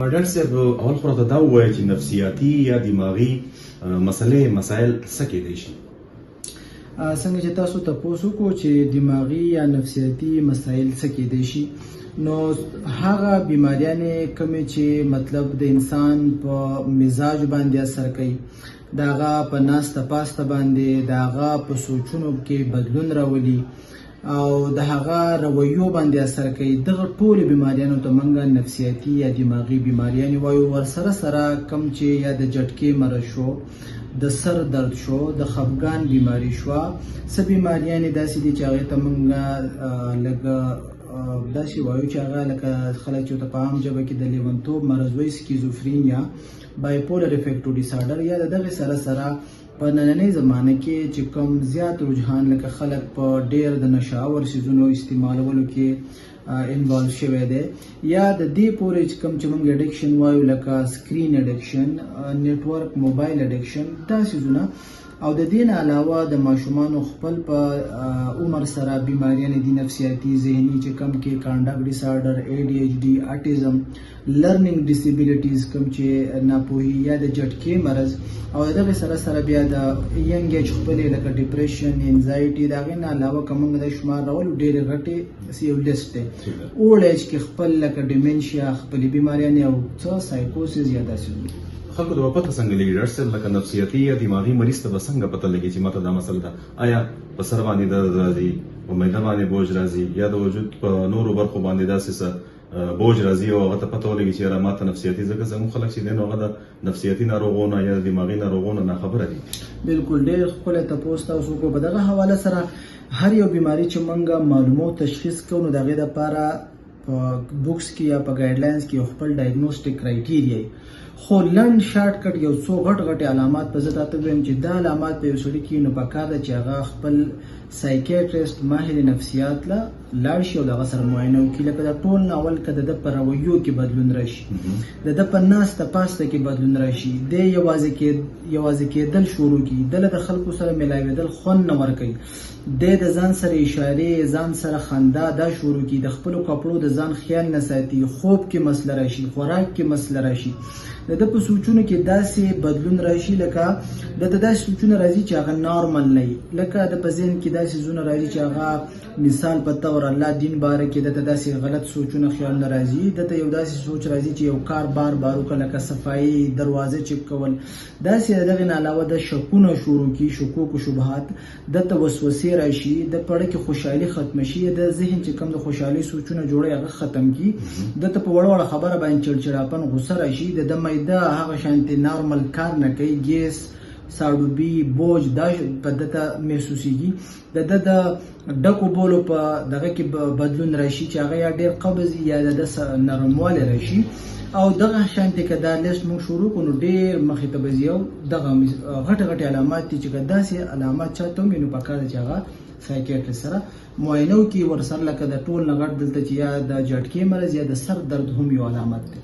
ډاکټر صاحب اول خو راته دا ووایه چې نفسیاتي یا دماغي مسایل څه کیدای شي؟ څنګه چې تاسو تاسو کو چې دماغي یا نفسیاتي مسایل څه کیدای شي، نو هغه بیماریانې کومې چې مطلب د انسان په مزاج باندې اثر کوي، داغه په ناسته پاسته باندې، داغه په سوچونو کې بدلون راولي او د هغه رویو باندې اثر کوي، دغه ټول بیماریانو ته موږ نفسیاتي یا دماغي بیماریانې وایو. ورسره سره کم چې یا د جټکې مرض شو، د سر درد شو، د خفګان بیماری شو، څه بیماریانې داسې دي چې هغې ته موږ لږ داسې وایو چې هغه لکه خلک چې ورته په عام ژبه کې د لیونتوب مرض وایي، سکیزوفرینیا، بایپولر افیکټو ډیسارډر، یا د دغې سره سره په نننۍ زمانه کې چې کوم زیات رجحان لکه خلک په ډېر د نشه‌آور څیزونو استعمالولو کې انوالو شوی دی، یا د دې پورې چې کوم چې موږ اډکشن وایو لکه سکرین اډکشن، نیټورک موبایل اډکشن، دا څیزونه. او د دې نه علاوه د ماشومانو خپل په عمر سره بیماریانې دي، نفسیاتي، ذهني چې کوم کې کانډکټ ډیسارډر، ADHD، اټیزم، لرنینګ ډیسیبلیټیز کوم چې ناپوهي یا د جټکې مرض، او دغه سره سره بیا د ینګ ایج خپل لکه ډیپریشن، انزایټي، دا غي نه علاوه کوم د شمار راول ډېر غټي یو لیست دی. اولډ ایج کې خپل لکه ډیمنشیا، خپل بیماریانې او څه سایکوسز یا داسې خلکو ته به پته څنګه لګي ډاکټر صاحب، لکه نفسیاتي یا دماغي مریض ته به څنګه پته لګي چې ماته دا مسله ده؟ آیا په سر باندې درد راځي، په معده باندې بوج راځي، یا د وجود په نورو برخو باندې داسې څه بوج راځي او هغه ته پته ولګي چې یاره ماته نفسیاتي؟ ځکه زموږ خلک چې دي نو هغه د نفسیاتي ناروغونه یا د دماغي ناروغونه ناخبره دي. بالکل ډېر ښکلی تپوس تاسو کو. په دغه حواله سره هر یو بیماري چې موږ معلومو تشخیص کوو، نو د هغې دپاره په بوکس کې یا په ګایډلاینز کې یو خپل ډایګنوسټیک کرایټیریا، خو لنډ شارټ کټ یو څو غټ علامات په زه تاته ویم چې دا علامات په یو سړي کې نو پکار ده چې هغه خپل سایکیټریسټ، ماهر نفسیات له لاړ شي او دغه سره معاینه وکړي. لکه دا ټول ناول که د ده په رویو کې بدلون راشي، د ده په ناسته پاسته کې بدلون راشي، دی یوازې کېدل شروع کړي، دله د خلکو سره میلاوېدل خوند نه ورکوي، دی د ځان سره اشارې، ځان سره خندا دا شروع کړي، د خپلو کپړو د ځان خیال نه ساتي، خوب کې مسله راشي، خوراک کې مسله راشي، د ده په سوچونو کې داسې بدلون راشي لکه د ده داسې سوچونه راځي چې هغه نارمل نه وي، لکه د په ذهن کې داسې سوچونه راځي چې هغه مثال په طور الله دین باره کې دته داسې غلط سوچونه خیالونه راځي، دته یو داسې سوچ راځي چې یو کار بار وکړه لکه صفایي، دروازه چک کول، داسې دغه نه علاوه د شکونه شروع کی، شکوک او شبهات، دته وسوسې راشي، د پړه کې خوشحالي ختم شي، د ذهن چې کوم د خوشحالي سوچونه جوړي هغه ختم کی، دته په وړ خبره باندې چړچړاپن، غوسه راشي، د معده هغه شانتي نارمل کار نه کوي، ګیس، ساړوبي، بوج دا په دته محسوسیږي، د ډکو بولو په دغه کې بدلون راشي چې هغه یا ډېر قبض یا د نرموالی راشي. او دغه شانتي که دا لیست موږ شروع کړو نو ډېر مخې ته به ځي او دغه غټې علامات دي چې که داسې علامات چاته ومي نو پکار ده چې هغه سایکیټریسټ سره معاینه وکړي ورسره، لکه د ټول نه غټ دلته چې یا د جټکې مرض یا د سر درد هم یو علامت دی.